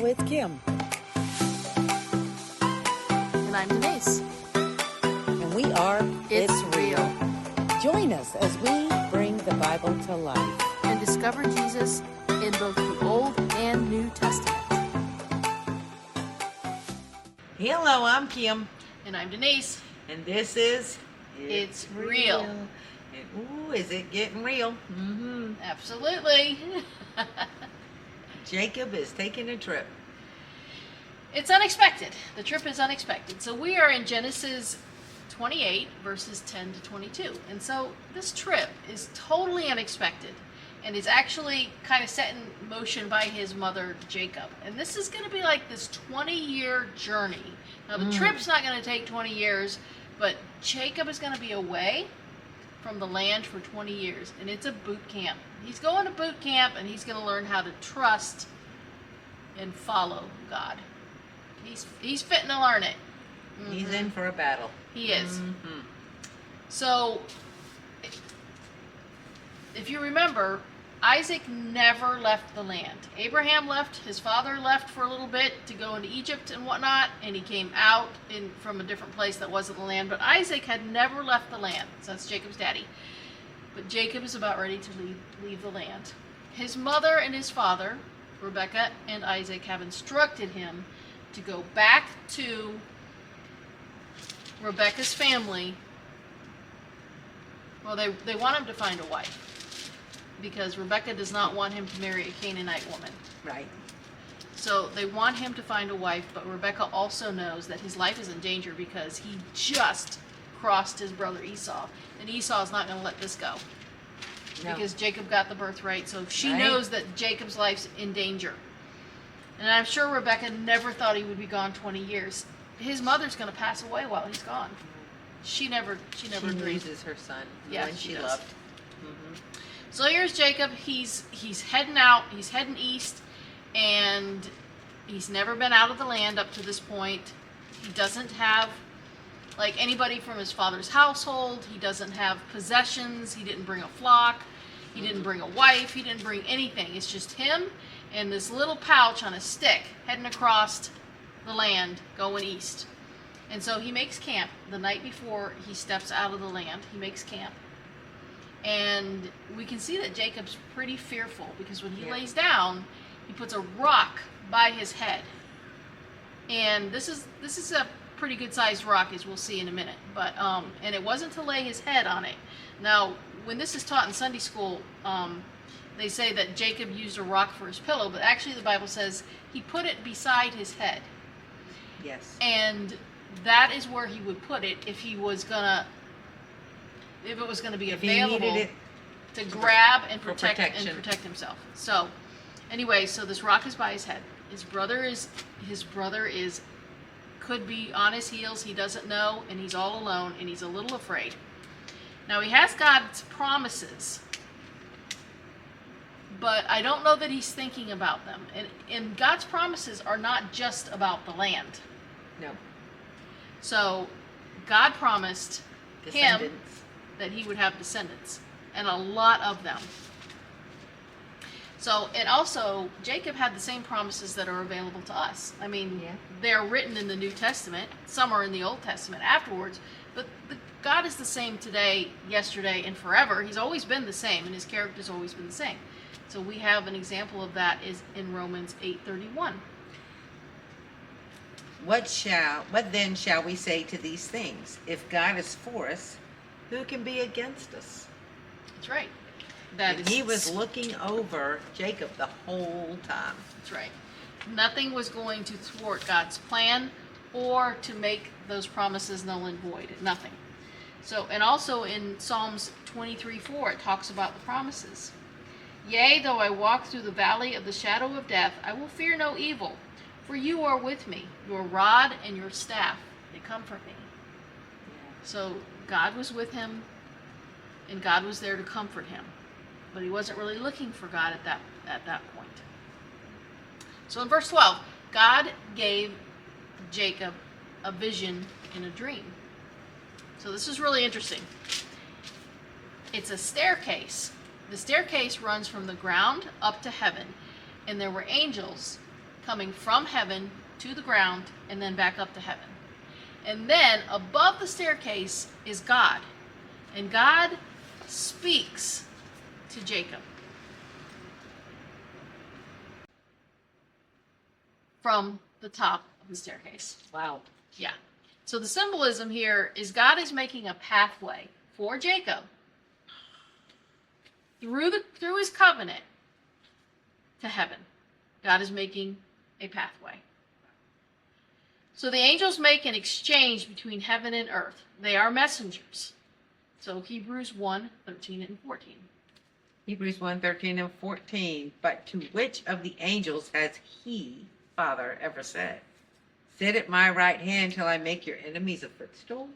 with Kim. And I'm Denise. And we are It's Real. Join us as we bring the Bible to life. And discover Jesus in both the Old and New Testament. Hello, I'm Kim. And I'm Denise. And this is It's Real. And, ooh, is it getting real? Mm-hmm. Absolutely. Jacob is taking a trip. It's unexpected. The trip is unexpected. So we are in Genesis 28, verses 10 to 22. And so this trip is totally unexpected and is actually kind of set in motion by his mother, Jacob. And this is going to be like this 20-year journey. Now, the trip's not going to take 20 years, but Jacob is going to be away from the land for 20 years. And it's a boot camp. He's going to boot camp, and he's going to learn how to trust and follow God. He's fitting to learn it. Mm-hmm. He's in for a battle. He is. Mm-hmm. So, if you remember, Isaac never left the land. Abraham left, his father left for a little bit to go into Egypt and whatnot, and he came out from a different place that wasn't the land, but Isaac had never left the land. So that's Jacob's daddy. But Jacob is about ready to leave the land. His mother and his father, Rebeccah and Isaac, have instructed him to go back to Rebecca's family. Well, they want him to find a wife because Rebeccah does not want him to marry a Canaanite woman. Right. So they want him to find a wife, but Rebeccah also knows that his life is in danger because he just crossed his brother Esau, and Esau is not going to let this go because Jacob got the birthright. So she knows that Jacob's life's in danger, and I'm sure Rebeccah never thought he would be gone 20 years. His mother's going to pass away while he's gone. She never She agreed. loses her son. Yeah, when she she does. loved. Mm-hmm. So here's Jacob. He's heading out. He's heading east, and he's never been out of the land up to this point. He doesn't have like anybody from his father's household. He doesn't have possessions. He didn't bring a flock. He didn't bring a wife. He didn't bring anything. It's just him and this little pouch on a stick heading across the land going east. And so he makes camp the night before he steps out of the land. He makes camp. And we can see that Jacob's pretty fearful because when he lays down, he puts a rock by his head. And this is a pretty good sized rock, as we'll see in a minute. But and it wasn't to lay his head on it. Now, when this is taught in Sunday school, they say that Jacob used a rock for his pillow, but actually the Bible says he put it beside his head. Yes. And that is where he would put it if it was gonna be available to grab and protect himself. So anyway, so this rock is by his head. His brother is could be on his heels, he doesn't know, and he's all alone and he's a little afraid. Now he has God's promises, but I don't know that he's thinking about them. And God's promises are not just about the land. No. So God promised him Descendants. that he would have descendants, and a lot of them. So, and also, Jacob had the same promises that are available to us. I mean, they're written in the New Testament. Some are in the Old Testament afterwards. But God is the same today, yesterday, and forever. He's always been the same, and his character's always been the same. So we have an example of that is in Romans 8:31. What then shall we say to these things? If God is for us, who can be against us? That's right. And he was looking over Jacob the whole time. That's right. Nothing was going to thwart God's plan or to make those promises null and void. Nothing. So, and also in Psalms 23:4, it talks about the promises. Yea, though I walk through the valley of the shadow of death, I will fear no evil, for you are with me. Your rod and your staff, they comfort me. So God was with him, and God was there to comfort him. But he wasn't really looking for God at that point. So in verse 12, God gave Jacob a vision in a dream. So this is really interesting. It's a staircase. The staircase runs from the ground up to heaven, and there were angels coming from heaven to the ground and then back up to heaven. And then above the staircase is God. And God speaks to Jacob from the top of the staircase. Wow. Yeah. So the symbolism here is God is making a pathway for Jacob through his covenant to heaven. God is making a pathway. So the angels make an exchange between heaven and earth. They are messengers. So Hebrews 1:13 and 14. Hebrews 1:13 and 14. But to which of the angels has he, Father, ever said, sit at my right hand till I make your enemies a footstool?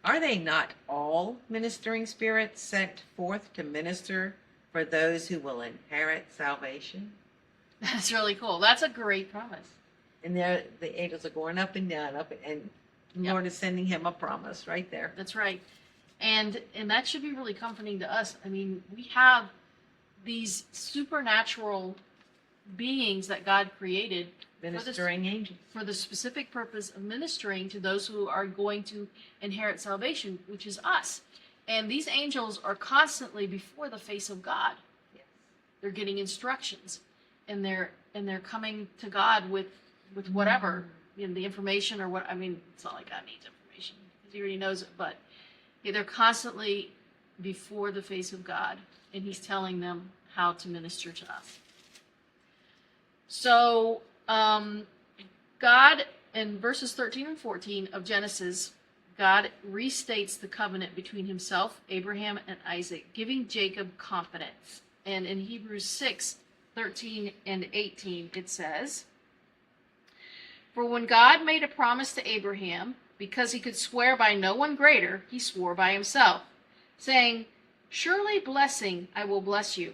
Are they not all ministering spirits sent forth to minister for those who will inherit salvation? That's really cool. That's a great promise. And there, the angels are going up and down, and the Lord is sending him a promise right there. That's right. And that should be really comforting to us. I mean, we have these supernatural beings that God created Ministering angels. for the specific purpose of ministering to those who are going to inherit salvation, which is us. And these angels are constantly before the face of God. Yes. They're getting instructions, and they're coming to God with whatever, the information or what. I mean, it's not like God needs information because he already knows it, but they're constantly before the face of God, and he's telling them how to minister to us. So God, in verses 13 and 14 of Genesis, God restates the covenant between himself, Abraham, and Isaac, giving Jacob confidence. And in Hebrews 6:13 and 18, it says, for when God made a promise to Abraham, because he could swear by no one greater, he swore by himself, saying, surely blessing I will bless you,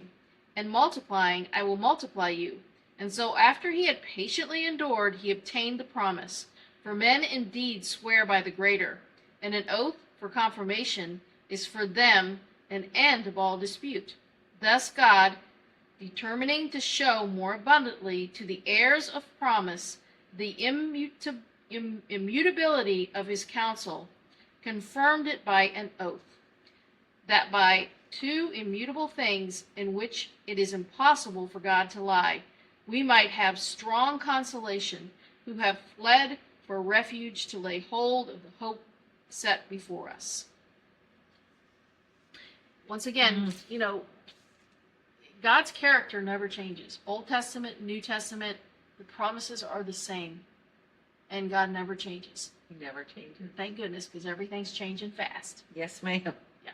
and multiplying I will multiply you. And so after he had patiently endured, he obtained the promise. For men indeed swear by the greater, and an oath for confirmation is for them an end of all dispute. Thus God, determining to show more abundantly to the heirs of promise the immutability of his counsel, confirmed it by an oath, that by two immutable things in which it is impossible for God to lie, we might have strong consolation, who have fled for refuge to lay hold of the hope set before us. Once again, God's character never changes. Old Testament, New Testament, the promises are the same, and God never changes. He never changes. Thank goodness, because everything's changing fast. Yes, ma'am. Yeah.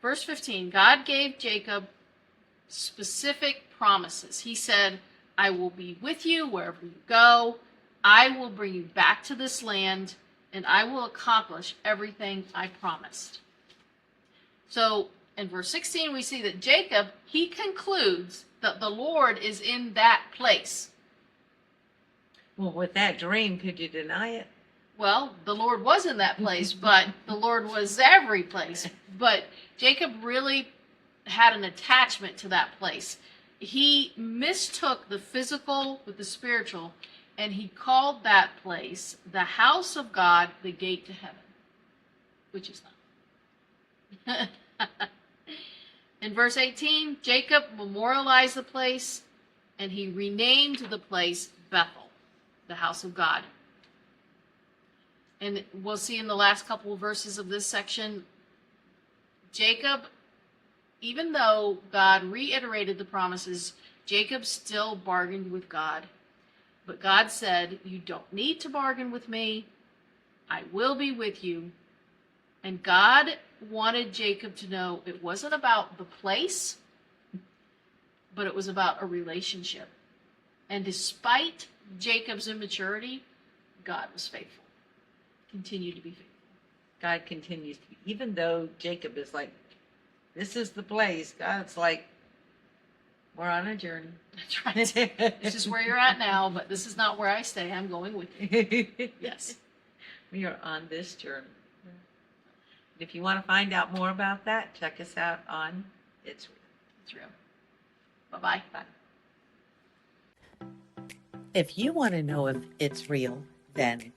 Verse 15, God gave Jacob specific promises. He said, I will be with you wherever you go. I will bring you back to this land, and I will accomplish everything I promised. So in verse 16, we see that Jacob, he concludes that the Lord is in that place. Well, with that dream, could you deny it? Well, the Lord was in that place, but the Lord was every place. But Jacob really had an attachment to that place. He mistook the physical with the spiritual, and he called that place the house of God, the gate to heaven, which is not. In verse 18, Jacob memorialized the place, and he renamed the place Bethel, the house of God. And we'll see in the last couple of verses of this section, Jacob, even though God reiterated the promises, Jacob still bargained with God. But God said, you don't need to bargain with me. I will be with you. And God wanted Jacob to know it wasn't about the place, but it was about a relationship. And despite Jacob's immaturity, God was faithful. Continued to be faithful. God continues to be, even though Jacob is like, this is the place, God's like, we're on a journey. That's right. This is where you're at now, but this is not where I stay. I'm going with you. Yes. We are on this journey. If you want to find out more about that, check us out on It's Real. It's Real. Bye-bye. Bye. If you want to know if it's real, then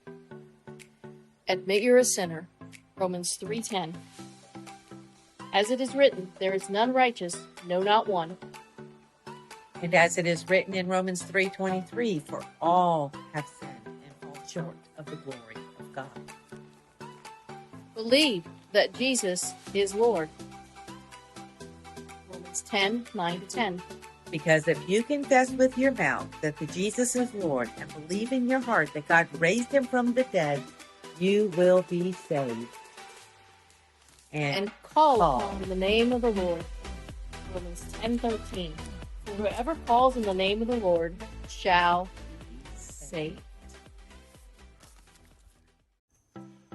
Admit you're a sinner. Romans 3:10. As it is written, there is none righteous, no, not one. and as it is written in Romans 3:23, for all have sinned and fall short of the glory of God. Believe that Jesus is Lord. Romans 10:9-10. Because if you confess with your mouth that the Jesus is Lord and believe in your heart that God raised him from the dead, you will be saved. And call upon the name of the Lord. Romans 10:13. For whoever calls in the name of the Lord shall be saved.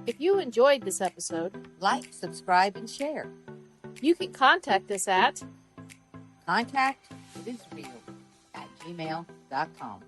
If you enjoyed this episode, Like, subscribe, and share. you can contact us at Contact itisreal@gmail.com.